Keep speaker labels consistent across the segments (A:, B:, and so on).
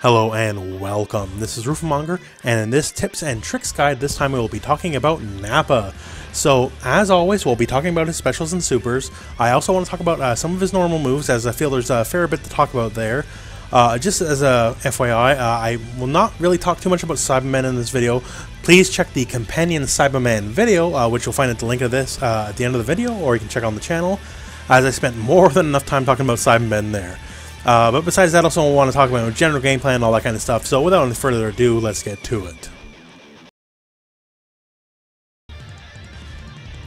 A: Hello and welcome. This is rooflemonger, and in this tips and tricks guide, this time we will be talking about Nappa. So, as always, we'll be talking about his specials and supers. I also want to talk about some of his normal moves, as I feel there's a fair bit to talk about there. Just as a FYI, I will not really talk too much about Cybermen in this video. Please check the companion Cyberman video, which you'll find at the link of this at the end of the video, or you can check on the channel, as I spent more than enough time talking about Cybermen there. But besides that, I also want to talk about general game plan and all that kind of stuff. So without any further ado, let's get to it.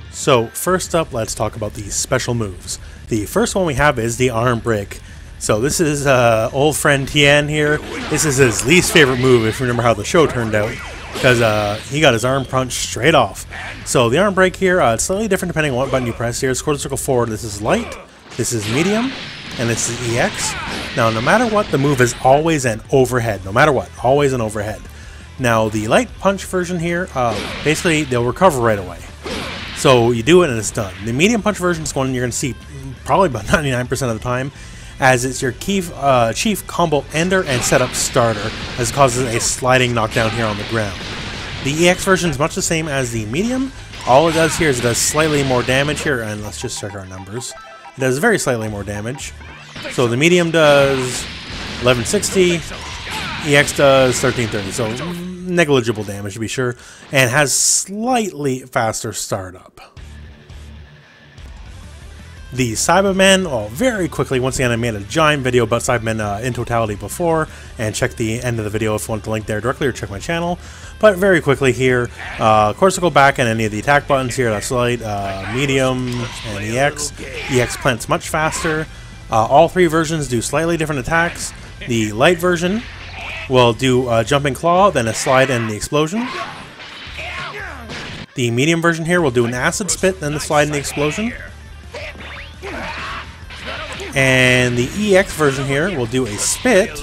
A: So first up, let's talk about the special moves. The first one we have is the arm break. So this is old friend Tien here. This is his least favorite move, if you remember how the show turned out, because he got his arm punched straight off. So the arm break here, it's slightly different depending on what button you press here. It's quarter circle forward. This is light. This is medium. And this is EX. Now, no matter what, the move is always an overhead. No matter what, always an overhead. Now, the light punch version here, basically, they'll recover right away. So, you do it and it's done. The medium punch version is one you're going to see probably about 99% of the time, as it's your chief combo ender and setup starter, as it causes a sliding knockdown here on the ground. The EX version is much the same as the medium. All it does here is it does slightly more damage here, and let's just check our numbers. It does very slightly more damage. So the medium does 1160, EX does 1330, so negligible damage to be sure, and has slightly faster startup. The Cybermen, very quickly, once again I made a giant video about Cybermen in totality before, and check the end of the video if you want the link there directly, or check my channel. But very quickly here, cortical back and any of the attack buttons here, that's light, medium, and EX. EX plants much faster. All three versions do slightly different attacks. The light version will do a jumping claw, then a slide and the explosion. The medium version here will do an acid spit, then the slide and the explosion. And the EX version here will do a spit,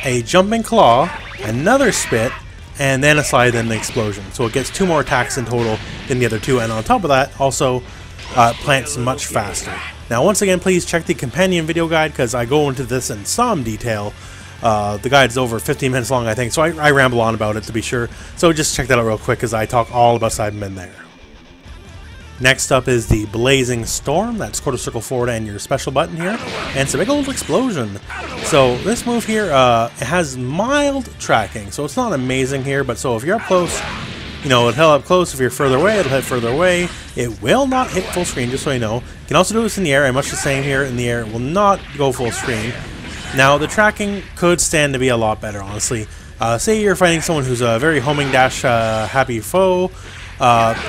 A: a jumping claw, another spit, and then a slide, then the explosion. So it gets 2 more attacks in total than the other two, and on top of that, also plants much faster. Now, once again, please check the companion video guide, because I go into this in some detail. The guide's over 15 minutes long, I think, so I ramble on about it to be sure. So just check that out real quick, because I talk all about Cybermen there. Next up is the Blazing Storm. That's quarter circle forward and your special button here. And it's a big old explosion. So this move here, it has mild tracking. So it's not amazing here, but so if you're up close, you know, it'll hit up close. If you're further away, it'll hit further away. It will not hit full screen, just so you know. You can also do this in the air, and much the same here in the air. It will not go full screen. Now, the tracking could stand to be a lot better, honestly. Say you're fighting someone who's a very homing dash happy foe.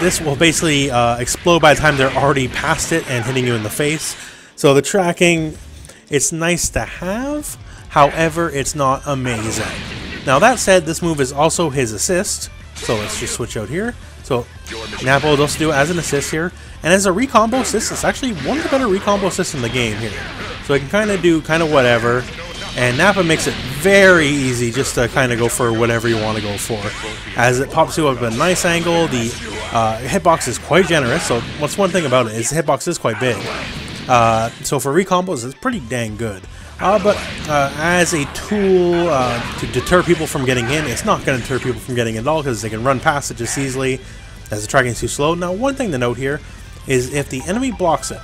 A: This will basically explode by the time they're already past it and hitting you in the face. So the tracking, it's nice to have, however, it's not amazing. Now that said, this move is also his assist, so let's just switch out here. So Nappa will also do it as an assist here, and as a recombo assist, it's actually one of the better recombo assists in the game here. So it can kind of do whatever. And Nappa makes it very easy just to kind of go for whatever you want to go for. As it pops you up at a nice angle, the hitbox is quite generous. So what's one thing about it is the hitbox is quite big. So for recombos, it's pretty dang good. But as a tool to deter people from getting in, it's not going to deter people from getting in at all, because they can run past it just easily as the tracking is too slow. Now, one thing to note here is if the enemy blocks it,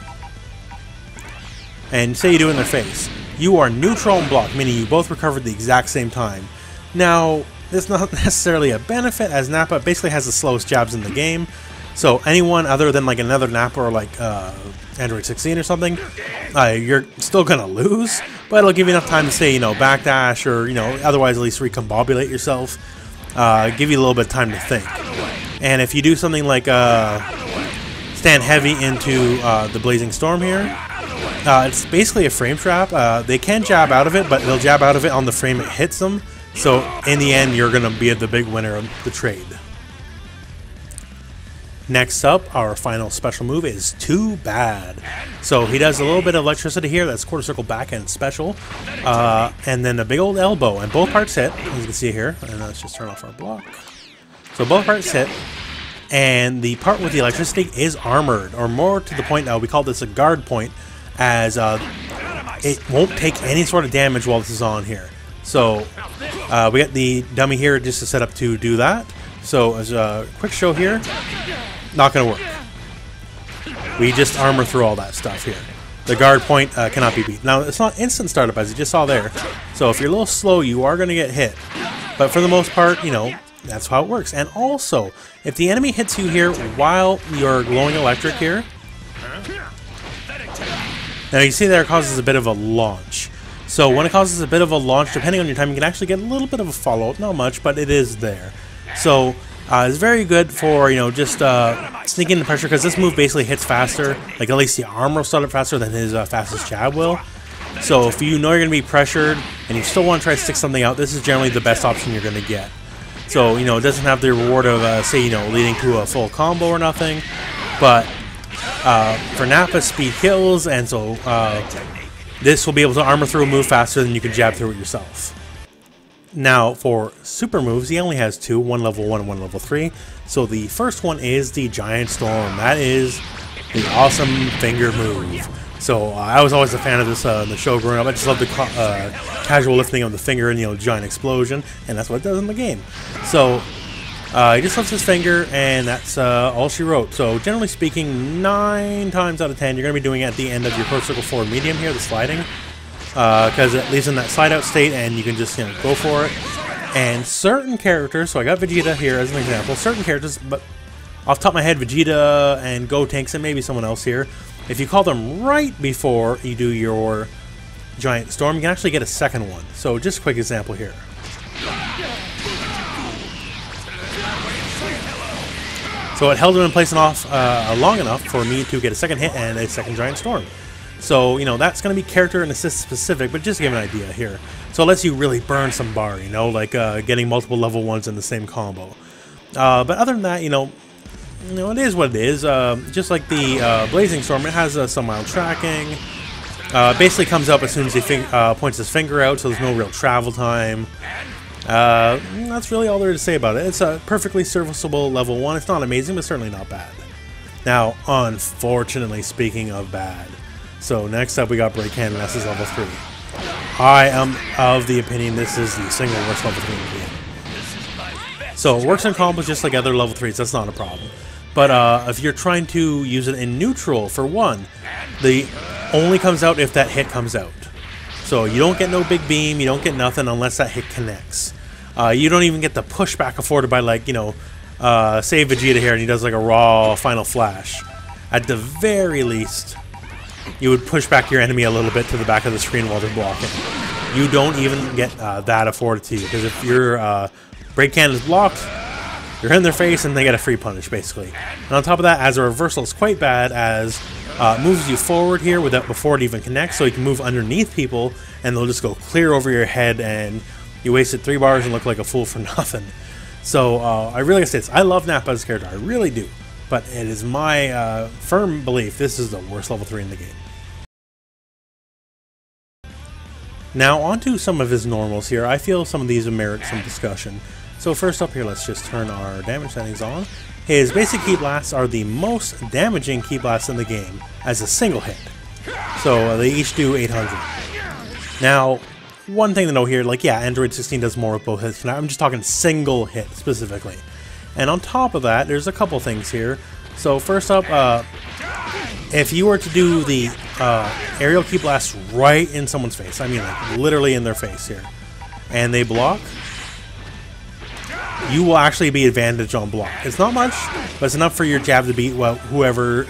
A: and say you do it in their face, you are neutral and blocked, meaning you both recovered the exact same time. Now, this is not necessarily a benefit, as Nappa basically has the slowest jabs in the game. So anyone other than like another Nappa or like Android 16 or something, you're still gonna lose. But it'll give you enough time to say, you know, backdash, or, you know, otherwise at least recombobulate yourself. Give you a little bit of time to think. And if you do something like stand heavy into the Blazing Storm here, it's basically a frame trap. They can jab out of it, but they'll jab out of it on the frame it hits them. So in the end, you're going to be the big winner of the trade. Next up, our final special move is Too Bad. So he does a little bit of electricity here. That's quarter circle back and special. And then a big old elbow. And both parts hit, as you can see here. And let's just turn off our block. So both parts hit. And the part with the electricity is armored. Or more to the point, we call this a guard point, as it won't take any sort of damage while this is on here. So we got the dummy here just to set up to do that. So as a quick show here, not going to work. We just armor through all that stuff here. The guard point cannot be beat. Now, it's not instant startup as you just saw there. So if you're a little slow, you are going to get hit. But for the most part, you know, that's how it works. And also, if the enemy hits you here while you're glowing electric here, now you see there it causes a bit of a launch. So when it causes a bit of a launch, depending on your time, you can actually get a little bit of a follow-up. Not much, but it is there. So it's very good for, you know, just sneaking the pressure, because this move basically hits faster. Like, at least the armor will start up faster than his fastest jab will. So if you know you're going to be pressured and you still want to try to stick something out, this is generally the best option you're going to get. So, you know, it doesn't have the reward of, say, you know, leading to a full combo or nothing. But for Nappa, speed kills, and so this will be able to armor through a move faster than you can jab through it yourself. Now, for super moves, he only has two, one level 1 and one level 3. So the first one is the Giant Storm. That is the awesome finger move. So I was always a fan of this in the show growing up. I just love the casual lifting of the finger and, you know, giant explosion, and that's what it does in the game. So he just lifts his finger, and that's all she wrote. So generally speaking, 9 times out of 10, you're going to be doing it at the end of your close circle forward medium here, the sliding. Because it leaves in that slide out state and you can just, you know, go for it. And certain characters, so I got Vegeta here as an example, certain characters, but off the top of my head, Vegeta and Gotenks and maybe someone else here, if you call them right before you do your Giant Storm, you can actually get a second one. So just a quick example here. So it held him in place and off long enough for me to get a second hit and a second Giant Storm. So, you know, that's going to be character and assist specific, but just to give an idea here. So it lets you really burn some bar, you know, like getting multiple level 1s in the same combo. But other than that, you know, it is what it is. Just like the Blazing Storm, it has some mild tracking. Basically comes up as soon as he points his finger out, so there's no real travel time. That's really all there is to say about it. It's a perfectly serviceable level 1. It's not amazing, but certainly not bad. Now, unfortunately, speaking of bad, so next up we got Break Cannon, this is level 3. I am of the opinion this is the single worst level 3 in the game. So it works in combos just like other level 3s, that's not a problem. But if you're trying to use it in neutral, for one, the only comes out if that hit comes out. So you don't get no big beam, you don't get nothing unless that hit connects. You don't even get the pushback afforded by, like, you know, say Vegeta here and he does like a raw final flash. At the very least, you would push back your enemy a little bit to the back of the screen while they're blocking. You don't even get that afforded to you, because if your break cannon is blocked, you're in their face and they get a free punish, basically. And on top of that, as a reversal, it's quite bad, as moves you forward here before it even connects, so you can move underneath people and they'll just go clear over your head and you wasted 3 bars and look like a fool for nothing. So I really gotta say this, I love Nappa as a character, I really do. But it is my firm belief this is the worst level 3 in the game. Now onto some of his normals here. I feel some of these merit some discussion. So first up here, let's just turn our damage settings on. His basic ki blasts are the most damaging ki blasts in the game as a single hit. So they each do 800. Now, one thing to know here, like, yeah, Android 16 does more with both hits. I'm just talking single hit specifically. And on top of that, there's a couple things here. So first up, if you were to do the aerial ki blast right in someone's face, I mean like literally in their face here, and they block, you will actually be advantaged on block. It's not much, but it's enough for your jab to beat whoever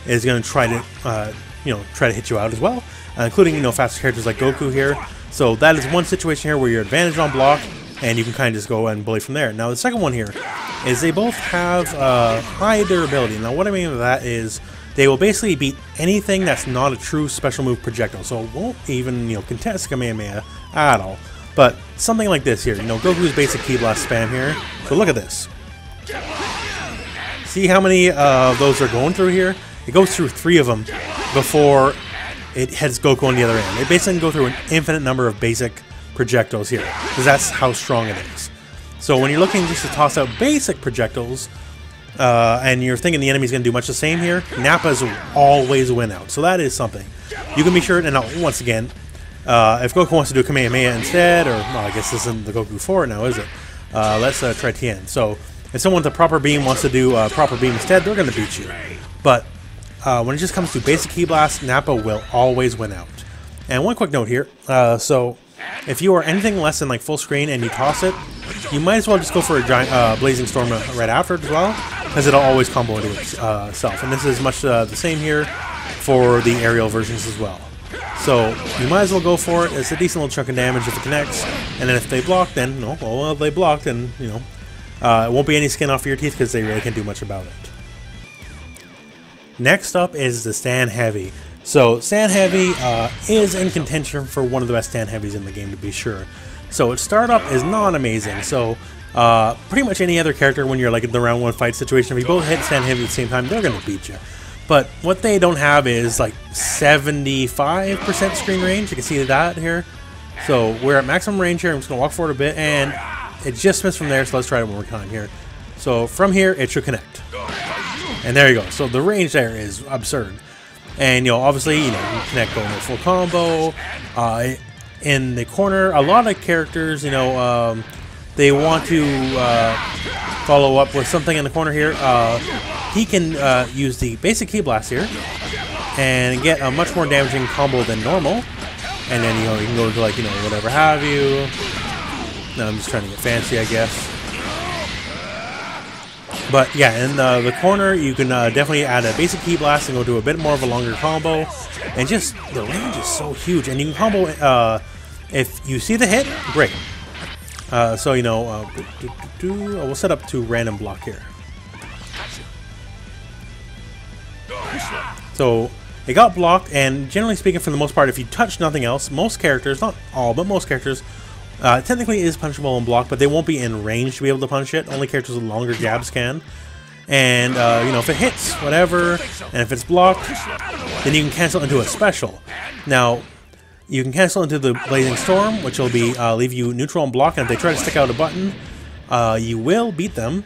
A: is going to try to hit you out as well, including, you know, faster characters like Goku here. So that is one situation here where you're advantaged on block, and you can kind of just go and bully from there. Now the second one here is they both have high durability. Now what I mean by that is they will basically beat anything that's not a true special move projectile. So it won't even, you know, contest Kamehameha at all. But something like this here, you know, Goku's basic ki blast spam here. So look at this. See how many of those are going through here? It goes through 3 of them before it heads Goku on the other end. It basically can go through an infinite number of basic projectiles here, because that's how strong it is. So when you're looking just to toss out basic projectiles, and you're thinking the enemy's going to do much the same here, Nappa's always win out. So that is something. You can be sure, and now, once again, If Goku wants to do Kamehameha instead, or well, I guess this isn't the Goku 4 now, is it? Let's try Tien. So if someone with a proper beam wants to do proper beam instead, they're going to beat you. But when it just comes to basic Ki Blast, Nappa will always win out. And one quick note here. So if you are anything less than like full screen and you toss it, you might as well just go for a giant Blazing Storm right after it as well, because it'll always combo into itself. And this is much the same here for the aerial versions as well. So you might as well go for it. It's a decent little chunk of damage if it connects, and then if they block, then no, well they blocked, and you know it won't be any skin off of your teeth because they really can't do much about it. Next up is the Stand Heavy. So Stand Heavy is in contention for one of the best Stand Heavies in the game, to be sure. So its startup is not amazing. So pretty much any other character, when you're like in the round 1 fight situation, if you both hit Stand Heavy at the same time, they're gonna beat you. But what they don't have is like 75% screen range. You can see that here. So we're at maximum range here. I'm just gonna walk forward a bit, and it just missed from there. So let's try it one more time here. So from here, it should connect. And there you go. So the range there is absurd. And you know, obviously, you know, you connect going to full combo. In the corner, a lot of characters, you know, they want to follow up with something in the corner here. He can use the basic Ki Blast here and get a much more damaging combo than normal. And then, you know, you can go to like, you know, whatever have you. No, I'm just trying to get fancy, I guess. But yeah, in the corner, you can definitely add a basic Ki Blast and go to a bit more of a longer combo. And just, the range is so huge. And you can combo, if you see the hit, great. So, you know, we'll set up to random block here. So, it got blocked, and generally speaking, for the most part, if you touch nothing else, most characters, not all, but most characters, technically is punchable and blocked, but they won't be in range to be able to punch it. Only characters with longer jabs can. And, you know, if it hits, whatever, and if it's blocked, then you can cancel into a special. Now, you can cancel into the Blazing Storm, which will be leave you neutral and block, and if they try to stick out a button, you will beat them.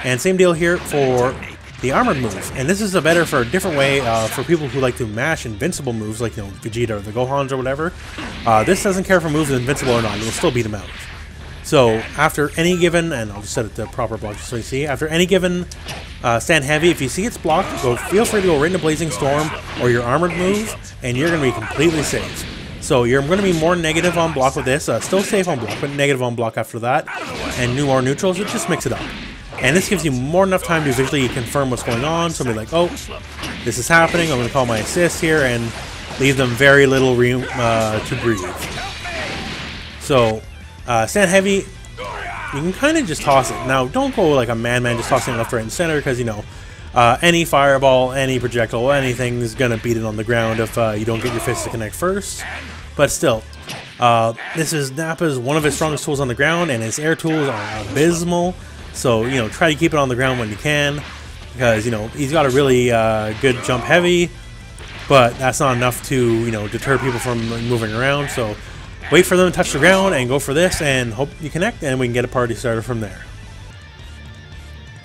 A: And same deal here for the armored move. And this is a better for a different way for people who like to mash invincible moves, like, you know, Vegeta or the Gohans or whatever. This doesn't care if a move is invincible or not, it will still beat them out. So after any given, and I'll just set it to proper block just so you see, after any given Stand Heavy, if you see it's blocked, feel free to go right into Blazing Storm or your armored move, and you're going to be completely safe. So you're going to be more negative on block with this, still safe on block, but negative on block after that, and more neutrals, it just mix it up. And this gives you more than enough time to visually confirm what's going on, so be like, oh, this is happening, I'm going to call my assist here, and leave them very little room to breathe. So, Stand Heavy, you can kind of just toss it. Now, don't go like a madman just tossing it left, right, and center, because, you know, any fireball, any projectile, anything is going to beat it on the ground if you don't get your fist to connect first. But still, this is Nappa's one of his strongest tools on the ground, and his air tools are abysmal. So, you know, try to keep it on the ground when you can, because, you know, he's got a really good jump heavy, but that's not enough to, you know, deter people from moving around. So wait for them to touch the ground and go for this and hope you connect, and we can get a party started from there.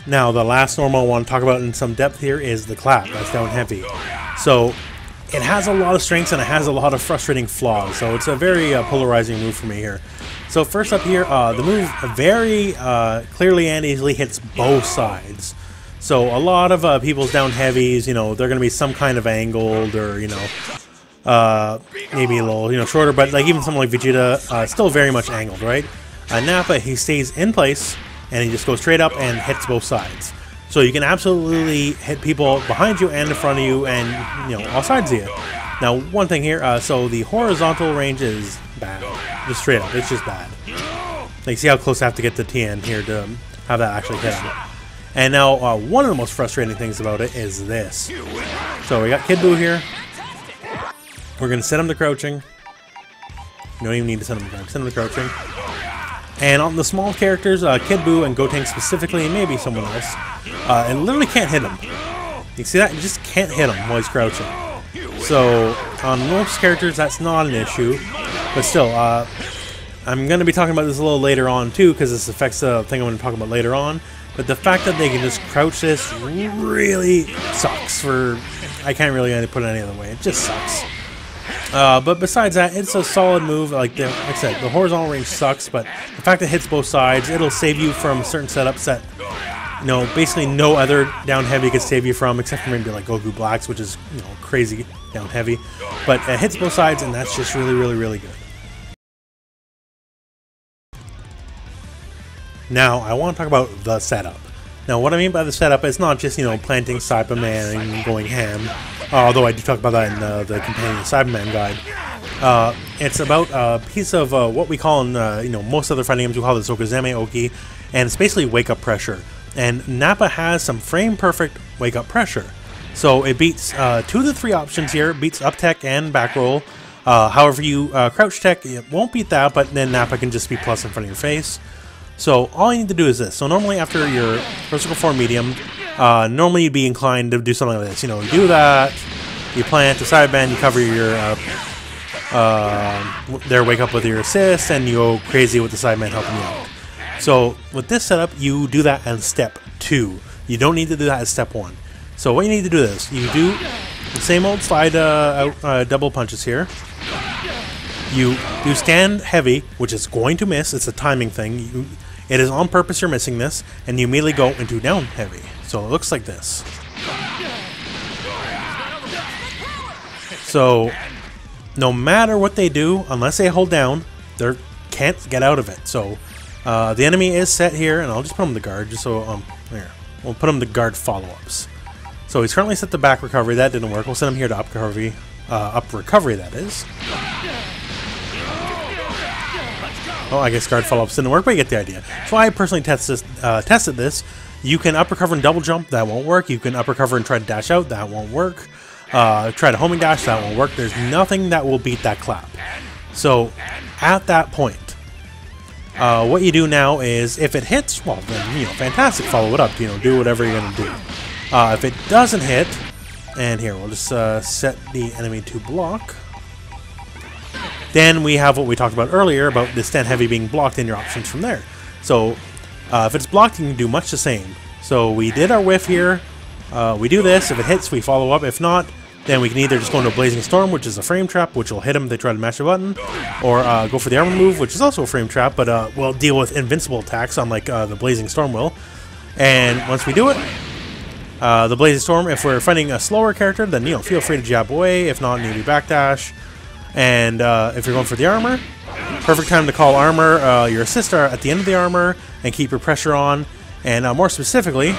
A: Now, the last normal I want to talk about in some depth here is the clap. That's down heavy. So it has a lot of strengths and it has a lot of frustrating flaws. So it's a very polarizing move for me here. So first up here, the move very clearly and easily hits both sides. So a lot of people's down heavies, you know, they're going to be some kind of angled or, you know, maybe a little, you know, shorter. But like even someone like Vegeta, still very much angled, right? Nappa, he stays in place and he just goes straight up and hits both sides. So you can absolutely hit people behind you and in front of you and, you know, all sides of you. Now, one thing here, so the horizontal range is bad. Just straight up, it's just bad. Like, see how close I have to get to Tien here to have that actually hit him. And now, one of the most frustrating things about it is this. So we got Kid Buu here. We're going to set him to crouching. You don't even need to set him to crouching. Set him to crouching. And on the small characters, Kid Buu and Gotenks specifically, and maybe someone else, it literally can't hit him. You see that? You just can't hit him while he's crouching. So, on most characters, that's not an issue. But still, I'm going to be talking about this a little later on, too, because this affects the thing I'm going to talk about later on. But the fact that they can just crouch this really sucks for... I can't really put it any other way. It just sucks. But besides that, it's a solid move. Like I said, the horizontal range sucks, but the fact that it hits both sides, it'll save you from certain setups that, you know, basically no other down heavy could save you from, except for maybe like Goku Blacks, which is, you know, crazy down heavy. But it hits both sides, and that's just really, really, really good. Now, I want to talk about the setup. Now, what I mean by the setup is not just, you know, planting Cyberman and going ham, although I do talk about that in the companion Cyberman guide. It's about a piece of what we call in, you know, most other fighting games, we call this Okuzeme Oki, and it's basically wake-up pressure. And Nappa has some frame-perfect wake-up pressure. So it beats 2 of the 3 options here. It beats up tech and back roll. However, you crouch tech, it won't beat that, but then Nappa can just be plus in front of your face. So all you need to do is this. So normally after your vertical form medium, normally you'd be inclined to do something like this. You know, you do that, you plant the side bend, you cover your their wake up with your assist, and you go crazy with the side man helping you out. So with this setup, you do that as step 2. You don't need to do that as step 1. So what you need to do is, you do the same old slide out double punches here. You do stand heavy, which is going to miss. It's a timing thing. It is on purpose you're missing this, and you immediately go into down heavy. So it looks like this. So no matter what they do, unless they hold down, they can't get out of it. So the enemy is set here, and I'll just put him to guard, just so here. We'll put him to guard follow-ups. So he's currently set to back recovery. That didn't work. We'll send him here to up recovery, that is. Oh, I guess guard follow-ups didn't work, but you get the idea. So I personally tested this. You can up recover and double jump. That won't work. You can up recover and try to dash out. That won't work. Try to homing dash. That won't work. There's nothing that will beat that clap. So at that point, what you do now is, if it hits, well, then, you know, fantastic. Follow it up. You know, do whatever you're gonna do. If it doesn't hit, and here we'll just set the enemy to block. Then we have what we talked about earlier about the stand heavy being blocked and your options from there. So if it's blocked, you can do much the same. So we did our whiff here. We do this. If it hits, we follow up. If not, then we can either just go into Blazing Storm, which is a frame trap, which will hit them if they try to mash the button, or go for the armor move, which is also a frame trap, but will deal with invincible attacks, unlike the Blazing Storm will. And once we do it, the Blazing Storm, if we're fighting a slower character, then, you know, feel free to jab away. If not, maybe backdash. And if you're going for the armor, perfect time to call armor. Your assists are at the end of the armor, and keep your pressure on. And more specifically,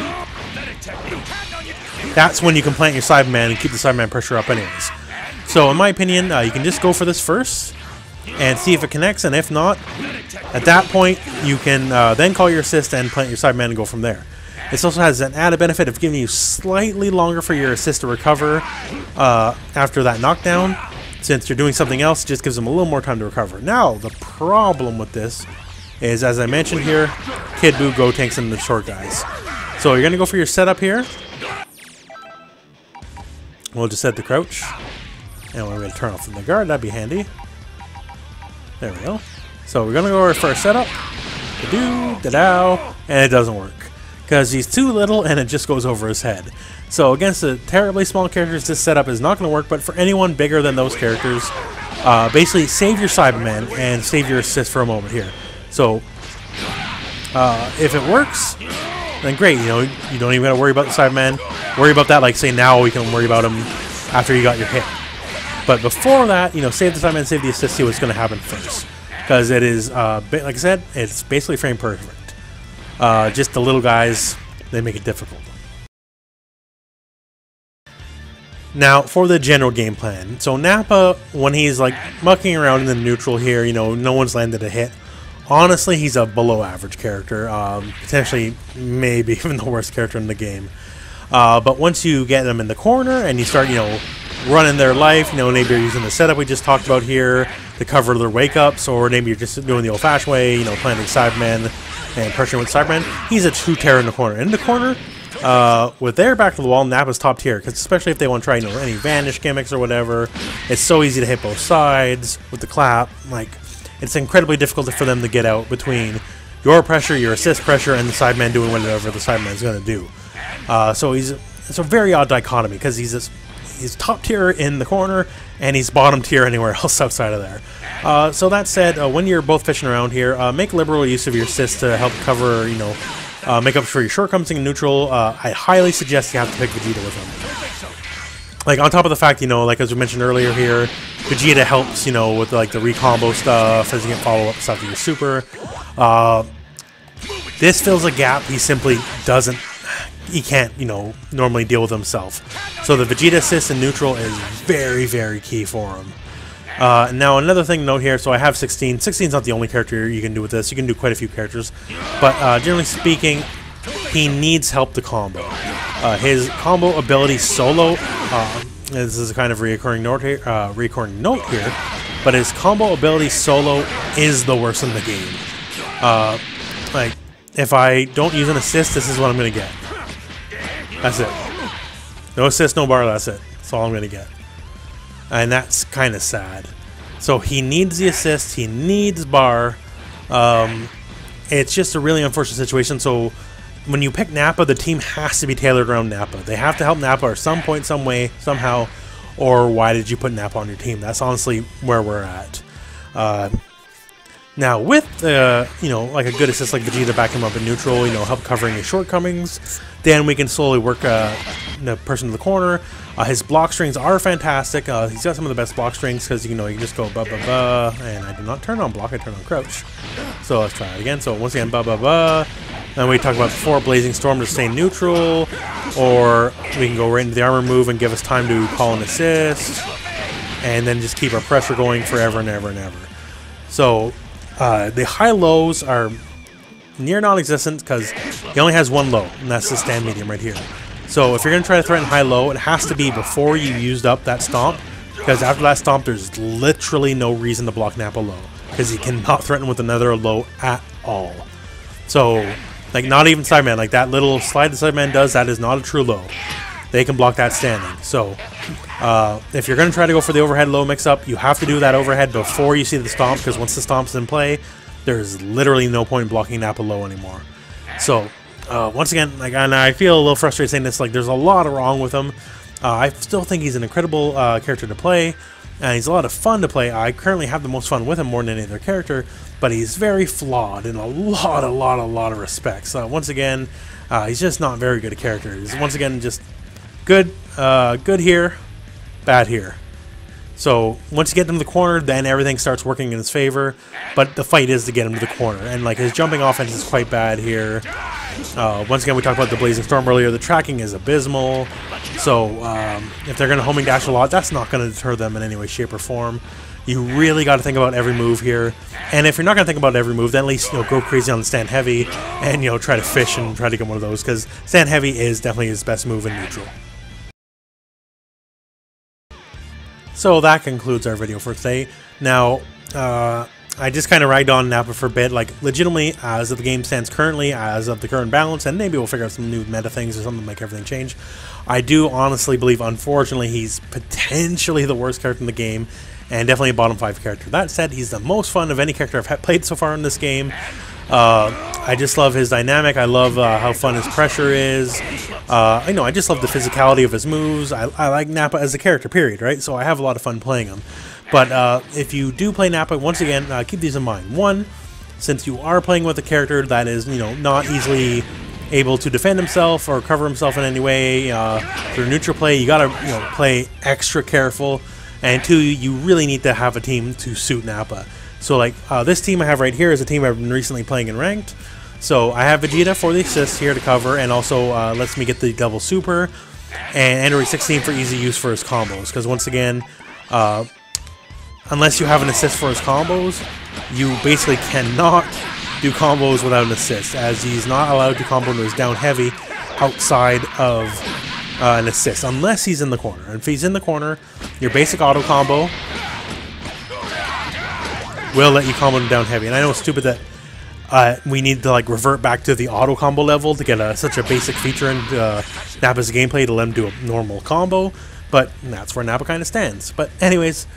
A: that's when you can plant your Cyberman and keep the Cyberman pressure up anyways. So in my opinion, you can just go for this first and see if it connects, and if not, at that point, you can then call your assist and plant your Cyberman and go from there. This also has an added benefit of giving you slightly longer for your assist to recover after that knockdown. Since you're doing something else, it just gives them a little more time to recover. Now, the problem with this is, as I mentioned here, Kid Buu, Go tanks, and the short guys. So you're going to go for your setup here. We'll just set the crouch. And we're going to turn off the guard. That'd be handy. There we go. So we're going to go for our setup. Da-doo, da-dow, and it doesn't work. Because he's too little, and it just goes over his head. So against the terribly small characters, this setup is not going to work, but for anyone bigger than those characters, basically save your Cyberman and save your assist for a moment here. So if it works, then great. You know, you don't even got to worry about the Cyberman. Worry about that, like, say, now we can worry about him after you got your hit. But before that, you know, save the Cyberman, save the assist, see what's going to happen first. Because it is, like I said, it's basically frame perfect. Just the little guys, they make it difficult. Now, for the general game plan. So Nappa, when he's like mucking around in the neutral here, you know, no one's landed a hit. Honestly, he's a below average character. Potentially, maybe even the worst character in the game. But once you get them in the corner and you start, you know, running their life, you know, maybe you're using the setup we just talked about here to cover their wake-ups, or maybe you're just doing the old-fashioned way, you know, planting Cyberman and pressuring with Cyberman. He's a true terror in the corner. In the corner, with their back to the wall, Nappa's top tier, because especially if they want to try, you know, any vanish gimmicks or whatever, it's so easy to hit both sides with the clap. Like, it's incredibly difficult for them to get out between your pressure, your assist pressure, and the Cyberman doing whatever the Cyberman's going to do. So it's a very odd dichotomy, because he's he's top tier in the corner, and he's bottom tier anywhere else outside of there. So that said, when you're both fishing around here, make liberal use of your assists to help cover, you know, make up for your shortcomings in neutral. I highly suggest you have to pick Vegeta with him. Like, on top of the fact, you know, like as we mentioned earlier here, Vegeta helps, you know, with like the recombo stuff, as you can follow up stuff with your super. This fills a gap he simply doesn't, he can't, you know, normally deal with himself. So the Vegeta assist in neutral is very, very key for him. Now another thing to note here, so I have 16. 16 is not the only character you can do with this. You can do quite a few characters. But generally speaking, he needs help to combo. His combo ability solo, this is a kind of recurring note here, but his combo ability solo is the worst in the game. Like, if I don't use an assist, this is what I'm going to get. That's it. No assist, no bar, that's it. That's all I'm going to get. And that's kind of sad. So he needs the assist, he needs bar. It's just a really unfortunate situation. So when you pick Nappa, the team has to be tailored around Nappa. They have to help Nappa at some point, some way, somehow. Or why did you put Nappa on your team? That's honestly where we're at. Now with, you know, like a good assist like Vegeta back him up in neutral, you know, help covering his shortcomings, then we can slowly work the person to the corner. His block strings are fantastic. He's got some of the best block strings because, you know, you can just go ba ba ba, and I do not turn on block, I turn on crouch. So let's try it again. So once again, ba ba ba. Then we talked about before, Blazing Storm to stay neutral, or we can go right into the armor move and give us time to call an assist, and then just keep our pressure going forever and ever and ever. So the high-lows are near non-existent because he only has one low, and that's the stand medium right here. So if you're going to try to threaten high-low, it has to be before you used up that stomp, because after that stomp, there's literally no reason to block Nappa low, because he cannot threaten with another low at all. So, like, not even Sideman, like that little slide the Sideman does, that is not a true low. They can block that standing. So, if you're going to try to go for the overhead low mix-up, you have to do that overhead before you see the stomp, because once the stomp's in play, there's literally no point in blocking Nappa low anymore. So, once again, like, and I feel a little frustrated saying this, like, there's a lot wrong with him. I still think he's an incredible character to play, and he's a lot of fun to play. I currently have the most fun with him more than any other character, but he's very flawed in a lot of respects. Once again, he's just not very good a character. He's, once again, just good, good here, bad here. So once you get him to the corner, then everything starts working in his favor. But the fight is to get him to the corner, and like his jumping offense is quite bad here. Once again, we talked about the Blazing Storm earlier. The tracking is abysmal. So if they're going to homing dash a lot, that's not going to deter them in any way, shape, or form. You really got to think about every move here. And if you're not going to think about every move, then at least, you know, go crazy on the stand heavy and, you know, try to fish and try to get one of those, because stand heavy is definitely his best move in neutral. So that concludes our video for today. Now, I just kind of ragged on Nappa for a bit. Like, legitimately, as of the game stands currently, as of the current balance, and maybe we'll figure out some new meta things or something to make everything change, I do honestly believe, unfortunately, he's potentially the worst character in the game, and definitely a bottom 5 character. That said, he's the most fun of any character I've played so far in this game. I just love his dynamic. I love how fun his pressure is. I just love the physicality of his moves. I like Nappa as a character, period, right? So I have a lot of fun playing him. But if you do play Nappa, once again, keep these in mind. One, since you are playing with a character that is, you know, not easily able to defend himself or cover himself in any way, for neutral play, you gotta, you know, play extra careful. And two, you really need to have a team to suit Nappa. So like this team I have right here is a team I've been recently playing in ranked. So I have Vegeta for the assist here to cover, and also lets me get the double super, and Android 16 for easy use for his combos. Because once again, unless you have an assist for his combos, you basically cannot do combos without an assist, as he's not allowed to combo into his down heavy outside of an assist, unless he's in the corner. And if he's in the corner, your basic auto combo will let you combo him down heavy. And I know it's stupid that we need to like revert back to the auto combo level to get such a basic feature in Nappa's gameplay to let him do a normal combo, but that's where Nappa kind of stands. But anyways,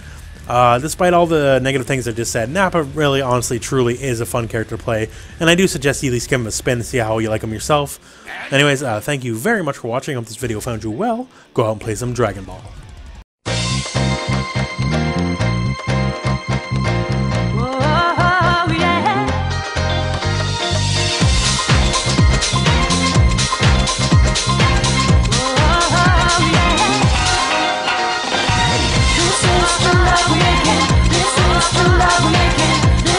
A: despite all the negative things I just said, Nappa really, honestly, truly is a fun character to play, and I do suggest you at least give him a spin to see how you like him yourself. Anyways, thank you very much for watching. I hope this video found you well. Go out and play some Dragon Ball.
B: love me.